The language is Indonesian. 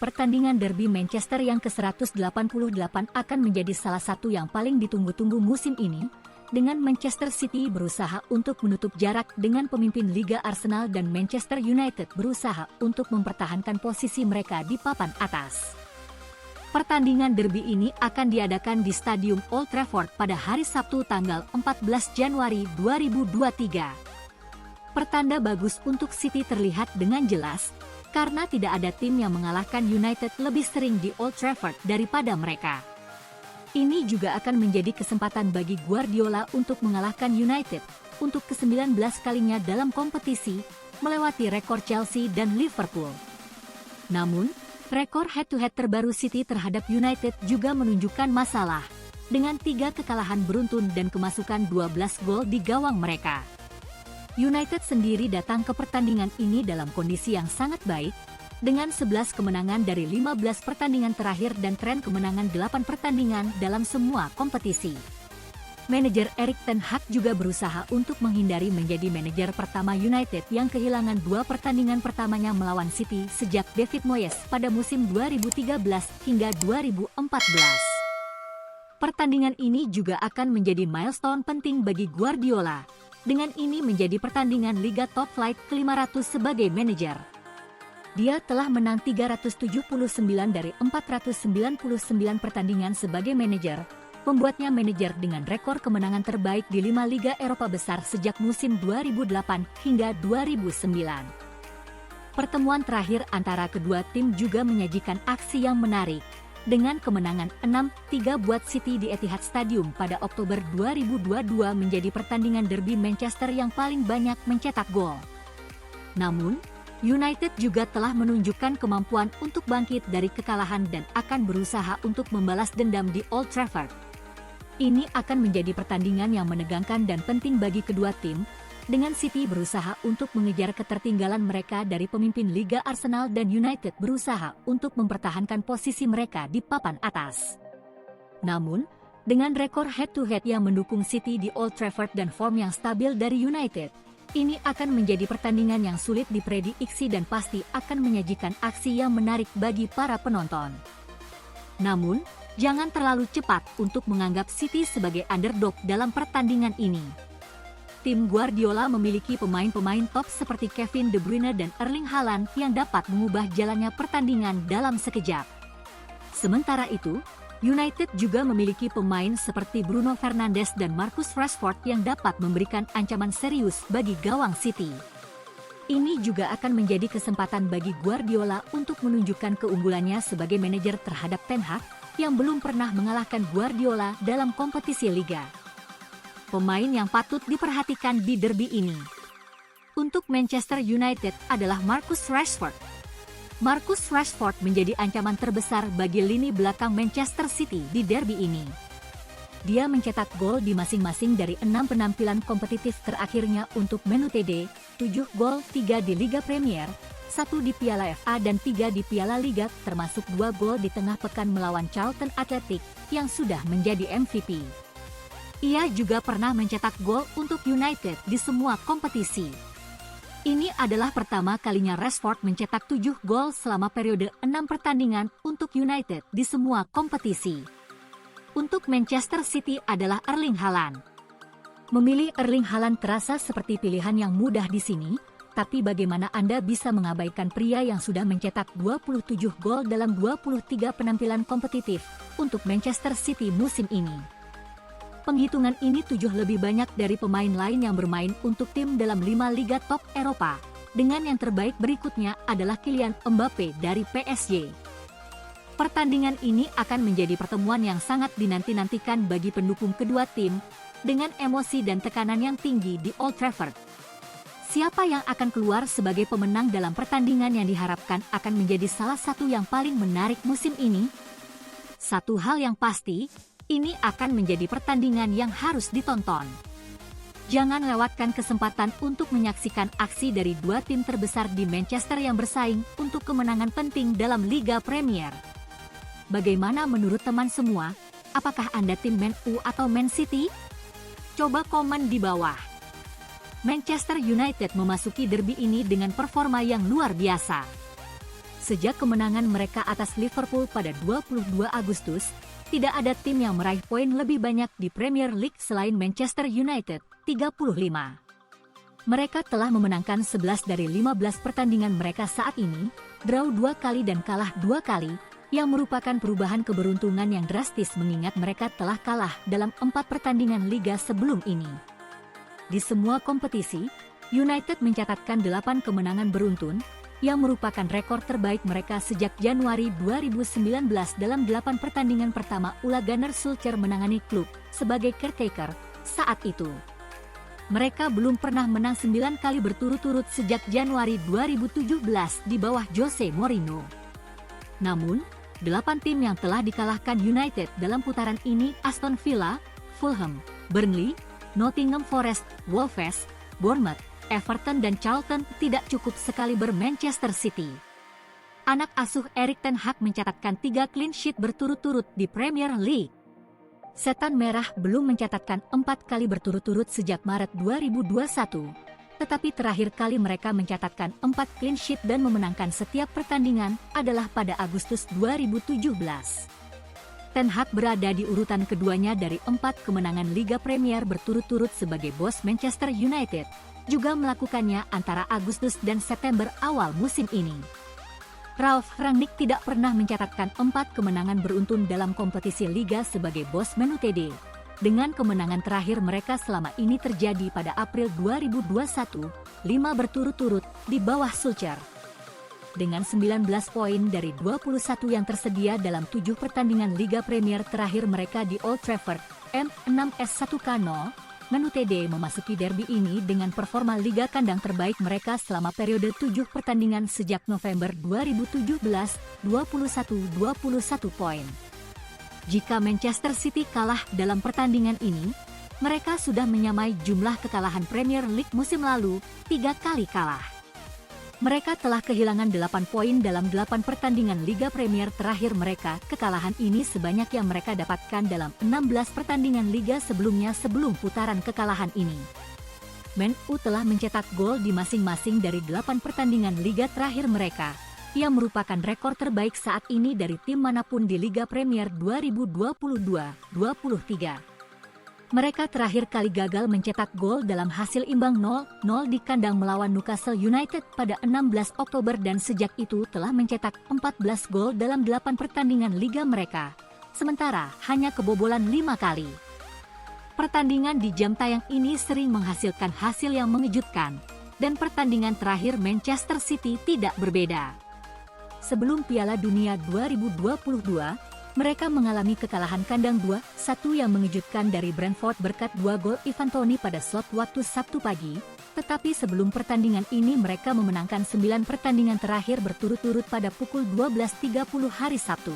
pertandingan derby Manchester yang ke-188 akan menjadi salah satu yang paling ditunggu-tunggu musim ini, dengan Manchester City berusaha untuk menutup jarak dengan pemimpin Liga Arsenal dan Manchester United berusaha untuk mempertahankan posisi mereka di papan atas. Pertandingan derby ini akan diadakan di Stadium Old Trafford pada hari Sabtu tanggal 14 Januari 2023. Pertanda bagus untuk City terlihat dengan jelas, karena tidak ada tim yang mengalahkan United lebih sering di Old Trafford daripada mereka. Ini juga akan menjadi kesempatan bagi Guardiola untuk mengalahkan United untuk ke-19 kalinya dalam kompetisi, melewati rekor Chelsea dan Liverpool. Namun, rekor head-to-head terbaru City terhadap United juga menunjukkan masalah, dengan 3 kekalahan beruntun dan kemasukan 12 gol di gawang mereka. United sendiri datang ke pertandingan ini dalam kondisi yang sangat baik, dengan 11 kemenangan dari 15 pertandingan terakhir dan tren kemenangan 8 pertandingan dalam semua kompetisi. Manajer Erik ten Hag juga berusaha untuk menghindari menjadi manajer pertama United yang kehilangan 2 pertandingan pertamanya melawan City sejak David Moyes pada musim 2013 hingga 2014. Pertandingan ini juga akan menjadi milestone penting bagi Guardiola, dengan ini menjadi pertandingan Liga Top Flight ke-500 sebagai manajer. Dia telah menang 379 dari 499 pertandingan sebagai manajer, membuatnya manajer dengan rekor kemenangan terbaik di 5 Liga Eropa besar sejak musim 2008 hingga 2009. Pertemuan terakhir antara kedua tim juga menyajikan aksi yang menarik, dengan kemenangan 6-3 buat City di Etihad Stadium pada Oktober 2022 menjadi pertandingan derby Manchester yang paling banyak mencetak gol. Namun, United juga telah menunjukkan kemampuan untuk bangkit dari kekalahan dan akan berusaha untuk membalas dendam di Old Trafford. Ini akan menjadi pertandingan yang menegangkan dan penting bagi kedua tim, dengan City berusaha untuk mengejar ketertinggalan mereka dari pemimpin Liga Arsenal dan United berusaha untuk mempertahankan posisi mereka di papan atas. Namun, dengan rekor head-to-head yang mendukung City di Old Trafford dan form yang stabil dari United, ini akan menjadi pertandingan yang sulit diprediksi dan pasti akan menyajikan aksi yang menarik bagi para penonton. Namun, jangan terlalu cepat untuk menganggap City sebagai underdog dalam pertandingan ini. Tim Guardiola memiliki pemain-pemain top seperti Kevin De Bruyne dan Erling Haaland yang dapat mengubah jalannya pertandingan dalam sekejap. Sementara itu, United juga memiliki pemain seperti Bruno Fernandes dan Marcus Rashford yang dapat memberikan ancaman serius bagi gawang City. Ini juga akan menjadi kesempatan bagi Guardiola untuk menunjukkan keunggulannya sebagai manajer terhadap Ten Hag, yang belum pernah mengalahkan Guardiola dalam kompetisi Liga. Pemain yang patut diperhatikan di derby ini untuk Manchester United adalah Marcus Rashford. Marcus Rashford menjadi ancaman terbesar bagi lini belakang Manchester City di derby ini. Dia mencetak gol di masing-masing dari 6 penampilan kompetitif terakhirnya untuk Man United, 7 gol, 3 di Liga Premier, 1 di Piala FA dan 3 di Piala Liga, termasuk 2 gol di tengah pekan melawan Charlton Athletic, yang sudah menjadi MVP. Ia juga pernah mencetak gol untuk United di semua kompetisi. Ini adalah pertama kalinya Rashford mencetak 7 gol selama periode 6 pertandingan untuk United di semua kompetisi. Untuk Manchester City adalah Erling Haaland. Memilih Erling Haaland terasa seperti pilihan yang mudah di sini, tapi bagaimana Anda bisa mengabaikan pria yang sudah mencetak 27 gol dalam 23 penampilan kompetitif untuk Manchester City musim ini? Penghitungan ini 7 lebih banyak dari pemain lain yang bermain untuk tim dalam 5 liga top Eropa, dengan yang terbaik berikutnya adalah Kylian Mbappe dari PSG. Pertandingan ini akan menjadi pertemuan yang sangat dinanti-nantikan bagi pendukung kedua tim, dengan emosi dan tekanan yang tinggi di Old Trafford. Siapa yang akan keluar sebagai pemenang dalam pertandingan yang diharapkan akan menjadi salah satu yang paling menarik musim ini? Satu hal yang pasti, ini akan menjadi pertandingan yang harus ditonton. Jangan lewatkan kesempatan untuk menyaksikan aksi dari 2 tim terbesar di Manchester yang bersaing untuk kemenangan penting dalam Liga Premier. Bagaimana menurut teman semua? Apakah Anda tim Man U atau Man City? Coba komen di bawah. Manchester United memasuki derby ini dengan performa yang luar biasa. Sejak kemenangan mereka atas Liverpool pada 22 Agustus, tidak ada tim yang meraih poin lebih banyak di Premier League selain Manchester United, 35. Mereka telah memenangkan 11 dari 15 pertandingan mereka saat ini, draw 2 kali dan kalah 2 kali, yang merupakan perubahan keberuntungan yang drastis mengingat mereka telah kalah dalam 4 pertandingan liga sebelum ini. Di semua kompetisi, United mencatatkan 8 kemenangan beruntun, yang merupakan rekor terbaik mereka sejak Januari 2019 dalam 8 pertandingan pertama Ole Gunnar Solskjaer menangani klub sebagai caretaker saat itu. Mereka belum pernah menang 9 kali berturut-turut sejak Januari 2017 di bawah Jose Mourinho. Namun, 8 tim yang telah dikalahkan United dalam putaran ini Aston Villa, Fulham, Burnley, Nottingham Forest, Wolves, Bournemouth, Everton dan Charlton tidak cukup sekaliber Manchester City. Anak asuh Erik ten Hag mencatatkan 3 clean sheet berturut-turut di Premier League. Setan Merah belum mencatatkan 4 kali berturut-turut sejak Maret 2021, tetapi terakhir kali mereka mencatatkan 4 clean sheet dan memenangkan setiap pertandingan adalah pada Agustus 2017. Ten Hag berada di urutan keduanya dari 4 kemenangan Liga Premier berturut-turut sebagai bos Manchester United, juga melakukannya antara Agustus dan September awal musim ini. Ralf Rangnick tidak pernah mencatatkan 4 kemenangan beruntun dalam kompetisi Liga sebagai bos Man United. Dengan kemenangan terakhir mereka selama ini terjadi pada April 2021, 5 berturut-turut di bawah Solskjaer. Dengan 19 poin dari 21 yang tersedia dalam 7 pertandingan Liga Premier terakhir mereka di Old Trafford, M6S1K0, Man United memasuki derby ini dengan performa liga kandang terbaik mereka selama periode 7 pertandingan sejak November 2017, 21 poin. Jika Manchester City kalah dalam pertandingan ini, mereka sudah menyamai jumlah kekalahan Premier League musim lalu, 3 kali kalah. Mereka telah kehilangan 8 poin dalam 8 pertandingan Liga Premier terakhir mereka. Kekalahan ini sebanyak yang mereka dapatkan dalam 16 pertandingan Liga sebelumnya sebelum putaran kekalahan ini. Man U telah mencetak gol di masing-masing dari 8 pertandingan Liga terakhir mereka, yang merupakan rekor terbaik saat ini dari tim manapun di Liga Premier 2022-23. Mereka terakhir kali gagal mencetak gol dalam hasil imbang 0-0 di kandang melawan Newcastle United pada 16 Oktober dan sejak itu telah mencetak 14 gol dalam 8 pertandingan liga mereka, sementara hanya kebobolan 5 kali. Pertandingan di jam tayang ini sering menghasilkan hasil yang mengejutkan, dan pertandingan terakhir Manchester City tidak berbeda. Sebelum Piala Dunia 2022, mereka mengalami kekalahan kandang 2-1 yang mengejutkan dari Brentford berkat 2 gol Ivan Toney pada slot waktu Sabtu pagi, tetapi sebelum pertandingan ini mereka memenangkan 9 pertandingan terakhir berturut-turut pada pukul 12.30 hari Sabtu.